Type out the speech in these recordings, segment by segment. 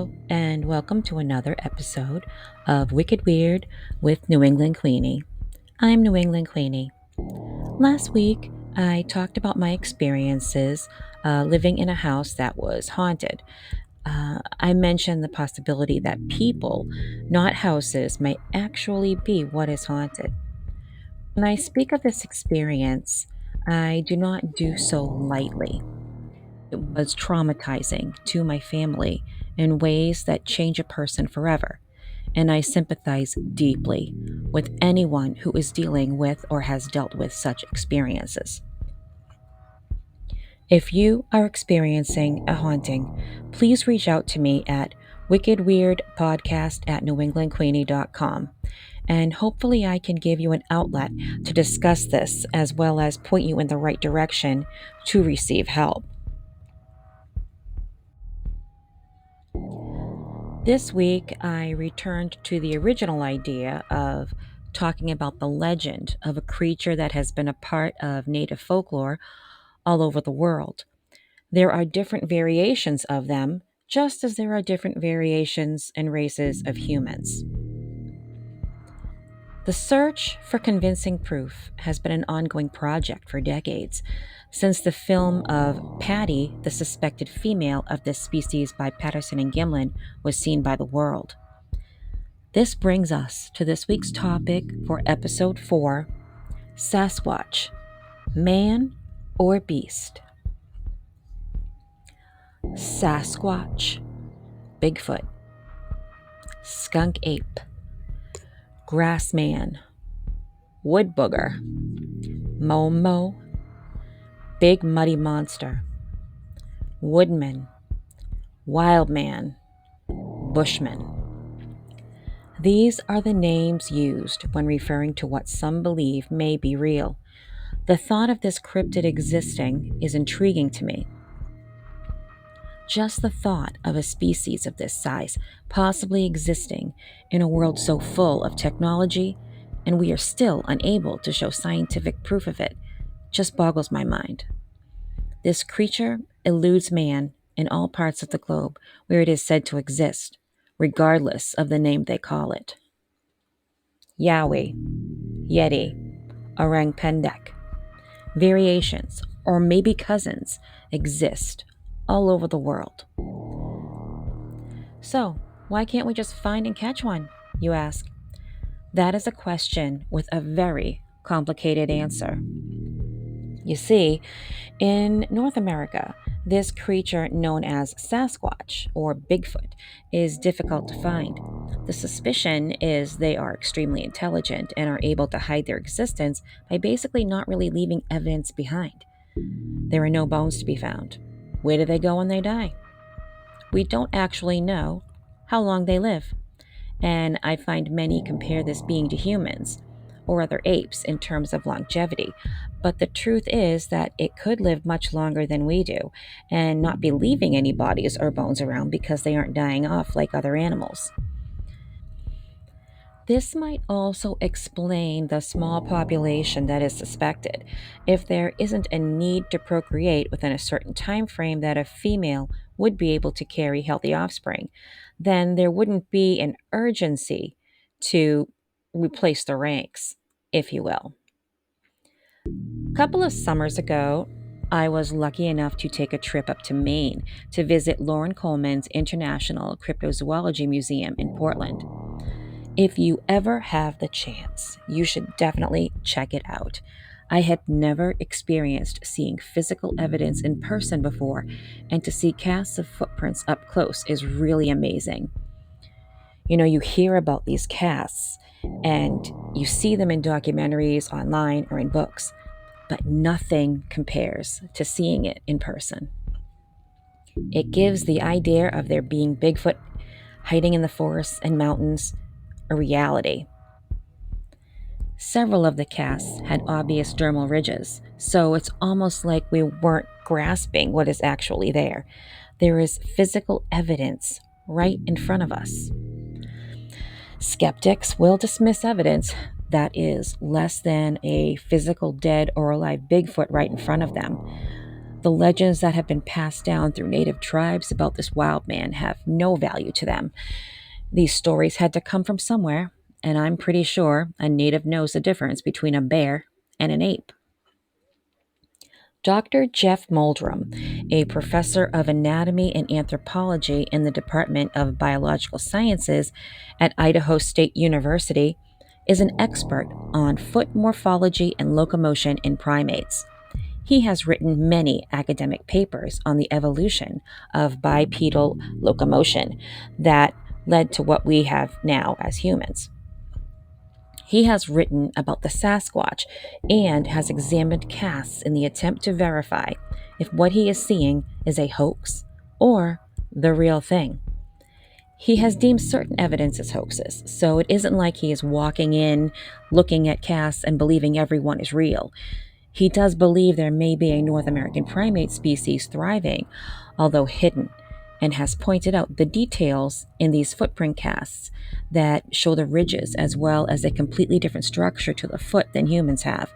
Hello, and welcome to another episode of Wicked Weird with New England Queenie. I'm New England Queenie. Last week, I talked about my experiences living in a house that was haunted. I mentioned the possibility that people, not houses, may actually be what is haunted. When I speak of this experience, I do not do so lightly. It was traumatizing to my family in ways that change a person forever, and I sympathize deeply with anyone who is dealing with or has dealt with such experiences. If you are experiencing a haunting, please reach out to me at wickedweirdpodcast@newenglandqueenie.com, and hopefully I can give you an outlet to discuss this as well as point you in the right direction to receive help. This week, I returned to the original idea of talking about the legend of a creature that has been a part of native folklore all over the world. There are different variations of them, just as there are different variations and races of humans. The search for convincing proof has been an ongoing project for decades, since the film of Patty, the suspected female of this species by Patterson and GIMLIN, was seen by the world. This brings us to this week's topic for episode 4: Sasquatch, man or beast? Sasquatch, Bigfoot, skunk ape, grass man, wood booger, momo, big muddy monster, woodman, wild man, bushman. These are the names used when referring to what some believe may be real. The thought of this cryptid existing is intriguing to me. Just the thought of a species of this size possibly existing in a world so full of technology, and we are still unable to show scientific proof of it, just boggles my mind. This creature eludes man in all parts of the globe where it is said to exist, regardless of the name they call it. Yowie, Yeti, Orang Pendek. Variations, or maybe cousins, exist all over the world. So, why can't we just find and catch one, you ask? That is a question with a very complicated answer. You see, in North America, this creature known as Sasquatch or Bigfoot is difficult to find. The suspicion is they are extremely intelligent and are able to hide their existence by basically not really leaving evidence behind. There are no bones to be found. Where do they go when they die? We don't actually know how long they live, and I find many compare this being to humans or other apes in terms of longevity. But the truth is that it could live much longer than we do and not be leaving any bodies or bones around because they aren't dying off like other animals. This might also explain the small population that is suspected. If there isn't a need to procreate within a certain time frame that a female would be able to carry healthy offspring, then there wouldn't be an urgency to replace the ranks, if you will. A couple of summers ago, I was lucky enough to take a trip up to Maine to visit Lauren Coleman's International Cryptozoology Museum in Portland. If you ever have the chance, you should definitely check it out. I had never experienced seeing physical evidence in person before, and to see casts of footprints up close is really amazing. You hear about these casts and you see them in documentaries, online, or in books, but nothing compares to seeing it in person. It gives the idea of there being Bigfoot hiding in the forests and mountains a reality. Several of the casts had obvious dermal ridges, so it's almost like we weren't grasping what is actually there. There is physical evidence right in front of us. Skeptics will dismiss evidence that is less than a physical dead or alive Bigfoot right in front of them. The legends that have been passed down through native tribes about this wild man have no value to them. These stories had to come from somewhere, and I'm pretty sure a native knows the difference between a bear and an ape. Dr. Jeff Moldrum, a professor of anatomy and anthropology in the Department of Biological Sciences at Idaho State University, is an expert on foot morphology and locomotion in primates. He has written many academic papers on the evolution of bipedal locomotion that led to what we have now as humans. He has written about the Sasquatch and has examined casts in the attempt to verify if what he is seeing is a hoax or the real thing. He has deemed certain evidence as hoaxes, so it isn't like he is walking in, looking at casts, and believing everyone is real. He does believe there may be a North American primate species thriving, although hidden, and has pointed out the details in these footprint casts that show the ridges as well as a completely different structure to the foot than humans have.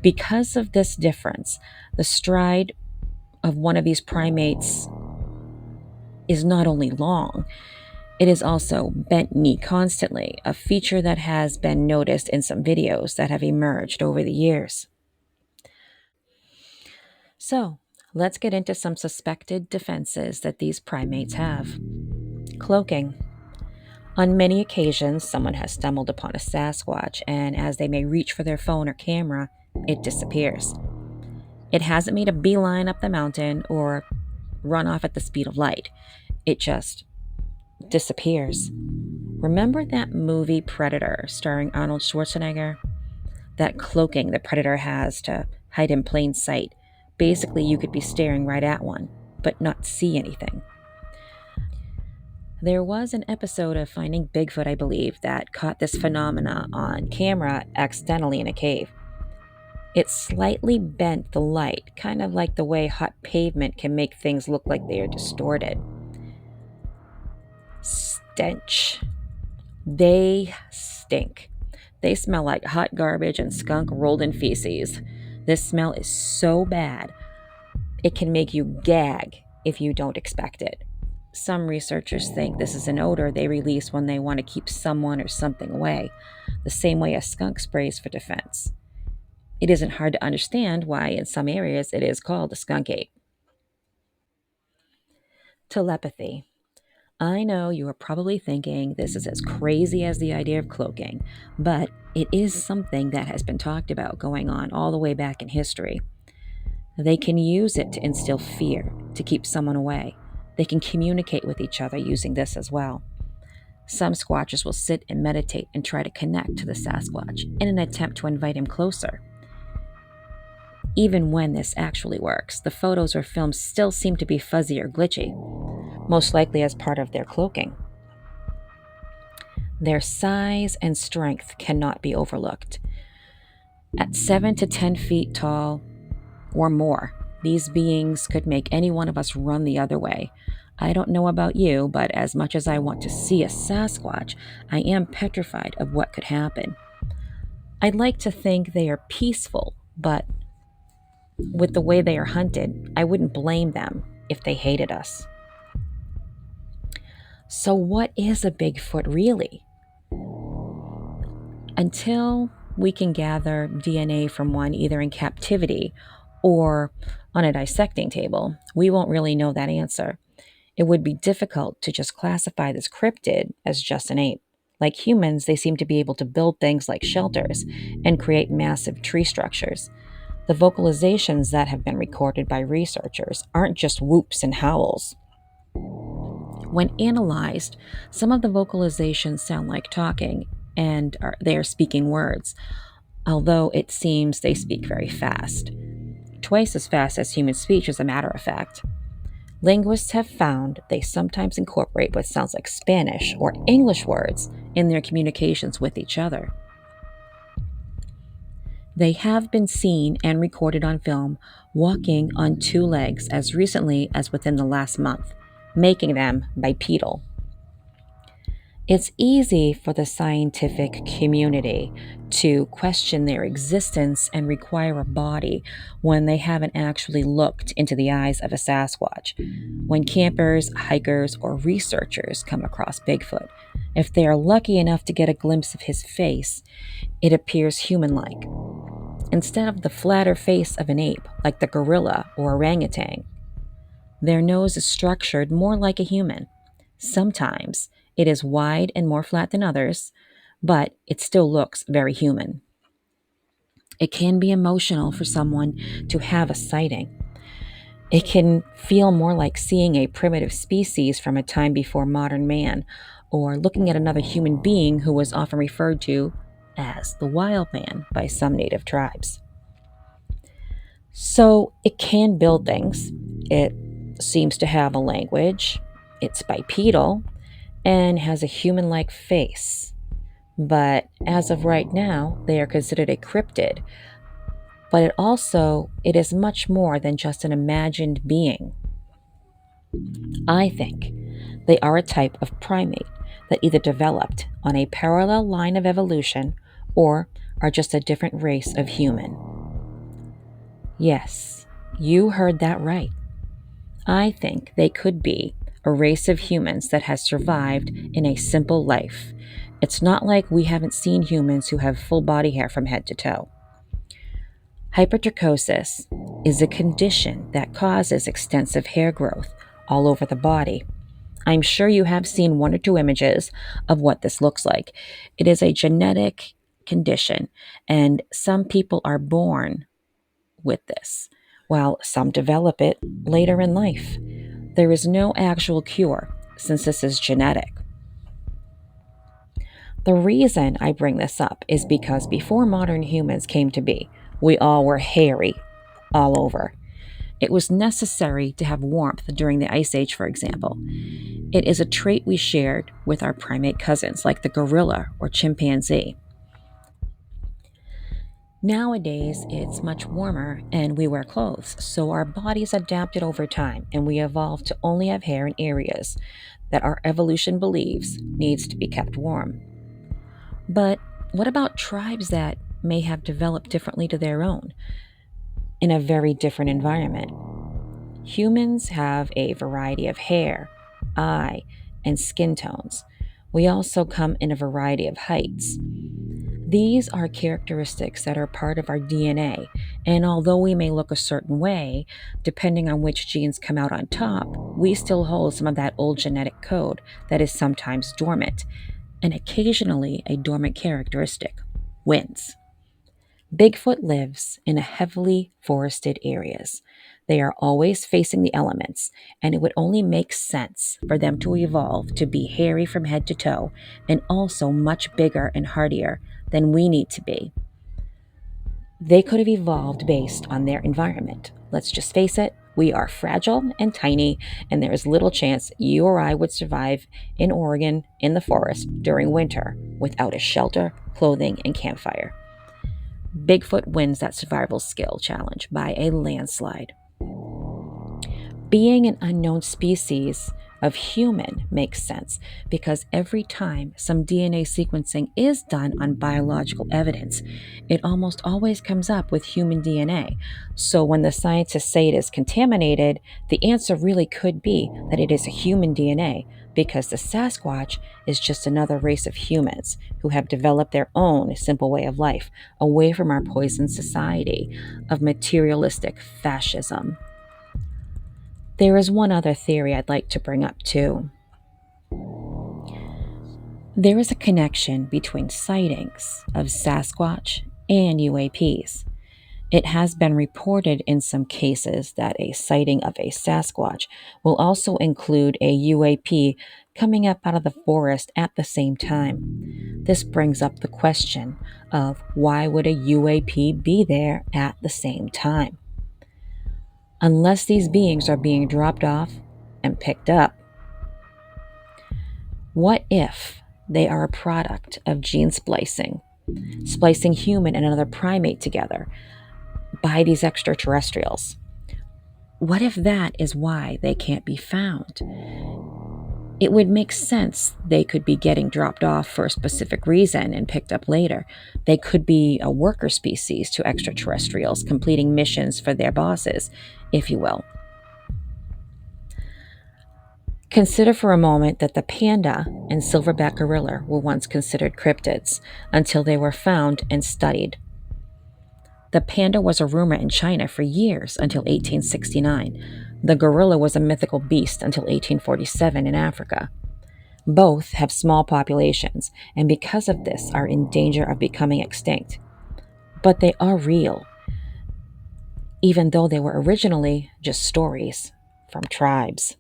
Because of this difference, the stride of one of these primates is not only long, it is also bent knee constantly, a feature that has been noticed in some videos that have emerged over the years. So, let's get into some suspected defenses that these primates have. Cloaking. On many occasions, someone has stumbled upon a Sasquatch, and as they may reach for their phone or camera, it disappears. It hasn't made a beeline up the mountain or run off at the speed of light. It just disappears. Remember that movie Predator starring Arnold Schwarzenegger? That cloaking the Predator has to hide in plain sight. Basically, you could be staring right at one, but not see anything. There was an episode of Finding Bigfoot, I believe, that caught this phenomena on camera accidentally in a cave. It slightly bent the light, kind of like the way hot pavement can make things look like they are distorted. Stench. They stink. They smell like hot garbage and skunk rolled in feces. This smell is so bad, it can make you gag if you don't expect it. Some researchers think this is an odor they release when they want to keep someone or something away, the same way a skunk sprays for defense. It isn't hard to understand why in some areas it is called a skunk ape. Telepathy. I know you are probably thinking this is as crazy as the idea of cloaking, but it is something that has been talked about going on all the way back in history. They can use it to instill fear, to keep someone away. They can communicate with each other using this as well. Some Squatches will sit and meditate and try to connect to the Sasquatch in an attempt to invite him closer. Even when this actually works, the photos or films still seem to be fuzzy or glitchy, most likely as part of their cloaking. Their size and strength cannot be overlooked. At 7 to 10 feet tall or more, these beings could make any one of us run the other way. I don't know about you, but as much as I want to see a Sasquatch, I am petrified of what could happen. I'd like to think they are peaceful, but with the way they are hunted, I wouldn't blame them if they hated us. So what is a Bigfoot really? Until we can gather DNA from one either in captivity or on a dissecting table, we won't really know that answer. It would be difficult to just classify this cryptid as just an ape. Like humans, they seem to be able to build things like shelters and create massive tree structures. The vocalizations that have been recorded by researchers aren't just whoops and howls. When analyzed, some of the vocalizations sound like talking and they are speaking words, although it seems they speak very fast. Twice as fast as human speech, as a matter of fact. Linguists have found they sometimes incorporate what sounds like Spanish or English words in their communications with each other. They have been seen and recorded on film walking on two legs as recently as within the last month, making them bipedal. It's easy for the scientific community to question their existence and require a body when they haven't actually looked into the eyes of a Sasquatch. When campers, hikers, or researchers come across Bigfoot, if they are lucky enough to get a glimpse of his face, it appears human like. Instead of the flatter face of an ape, like the gorilla or orangutan, their nose is structured more like a human. Sometimes it is wide and more flat than others, but it still looks very human. It can be emotional for someone to have a sighting. It can feel more like seeing a primitive species from a time before modern man, or looking at another human being who was often referred to as the wild man by some native tribes. So it can build things. It seems to have a language. It's bipedal and has a human like face. But as of right now, they are considered a cryptid. But it is much more than just an imagined being. I think they are a type of primate that either developed on a parallel line of evolution or are just a different race of human. Yes, you heard that right. I think they could be a race of humans that has survived in a simple life. It's not like we haven't seen humans who have full body hair from head to toe. Hypertrichosis is a condition that causes extensive hair growth all over the body. I'm sure you have seen one or two images of what this looks like. It is a genetic condition, and some people are born with this, while some develop it later in life. There is no actual cure since this is genetic. The reason I bring this up is because before modern humans came to be, we all were hairy all over. It was necessary to have warmth during the Ice Age, for example. It is a trait we shared with our primate cousins, like the gorilla or chimpanzee. Nowadays, it's much warmer and we wear clothes, so our bodies adapted over time and we evolved to only have hair in areas that our evolution believes needs to be kept warm. But what about tribes that may have developed differently to their own in a very different environment? Humans have a variety of hair, eye, and skin tones. We also come in a variety of heights. These are characteristics that are part of our DNA, and although we may look a certain way, depending on which genes come out on top, we still hold some of that old genetic code that is sometimes dormant, and occasionally a dormant characteristic wins. Bigfoot lives in heavily forested areas. They are always facing the elements, and it would only make sense for them to evolve to be hairy from head to toe and also much bigger and hardier than we need to be. They could have evolved based on their environment. Let's just face it, we are fragile and tiny, and there is little chance you or I would survive in Oregon in the forest during winter without a shelter, clothing, and campfire. Bigfoot wins that survival skill challenge by a landslide. Being an unknown species of human makes sense because every time some DNA sequencing is done on biological evidence, it almost always comes up with human DNA. So when the scientists say it is contaminated, the answer really could be that it is a human DNA because the Sasquatch is just another race of humans who have developed their own simple way of life away from our poisoned society of materialistic fascism. There is one other theory I'd like to bring up too. There is a connection between sightings of Sasquatch and UAPs. It has been reported in some cases that a sighting of a Sasquatch will also include a UAP coming up out of the forest at the same time. This brings up the question of why would a UAP be there at the same time? Unless these beings are being dropped off and picked up. What if they are a product of gene splicing human and another primate together by these extraterrestrials? What if that is why they can't be found? It would make sense they could be getting dropped off for a specific reason and picked up later. They could be a worker species to extraterrestrials completing missions for their bosses, if you will. Consider for a moment that the panda and silverback gorilla were once considered cryptids until they were found and studied. The panda was a rumor in China for years until 1869. The gorilla was a mythical beast until 1847 in Africa. Both have small populations and because of this are in danger of becoming extinct. But they are real, even though they were originally just stories from tribes.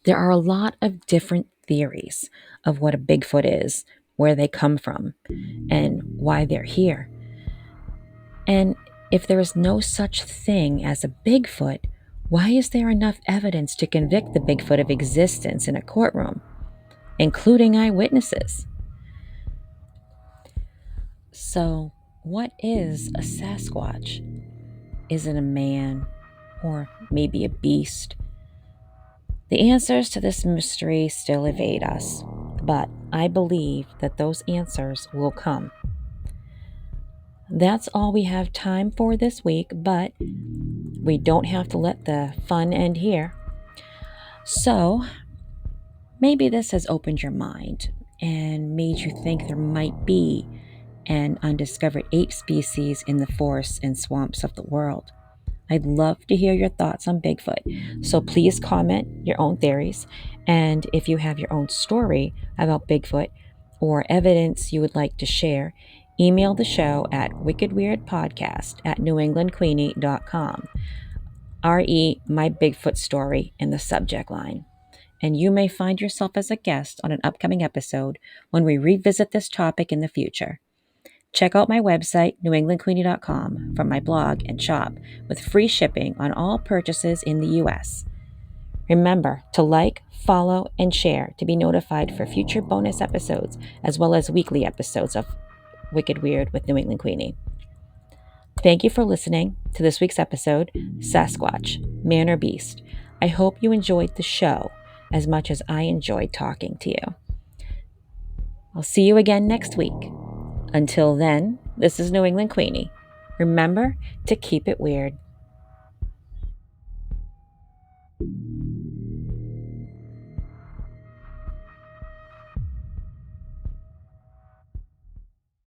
There are a lot of different theories of what a Bigfoot is, where they come from, and why they're here. And if there is no such thing as a Bigfoot, why is there enough evidence to convict the Bigfoot of existence in a courtroom, including eyewitnesses? So, what is a Sasquatch? Is it a man or maybe a beast? The answers to this mystery still evade us, but I believe that those answers will come. That's all we have time for this week, but we don't have to let the fun end here. So, maybe this has opened your mind and made you think there might be an undiscovered ape species in the forests and swamps of the world. I'd love to hear your thoughts on Bigfoot, so please comment your own theories. And if you have your own story about Bigfoot or evidence you would like to share, email the show at wickedweirdpodcast@newenglandqueenie.com. RE my Bigfoot story in the subject line. And you may find yourself as a guest on an upcoming episode when we revisit this topic in the future. Check out my website, newenglandqueenie.com, for my blog and shop with free shipping on all purchases in the US. Remember to like, follow, and share to be notified for future bonus episodes as well as weekly episodes of Wicked Weird with New England Queenie. Thank you for listening to this week's episode, Sasquatch, Man or Beast. I hope you enjoyed the show as much as I enjoyed talking to you. I'll see you again next week. Until then, this is New England Queenie. Remember to keep it weird.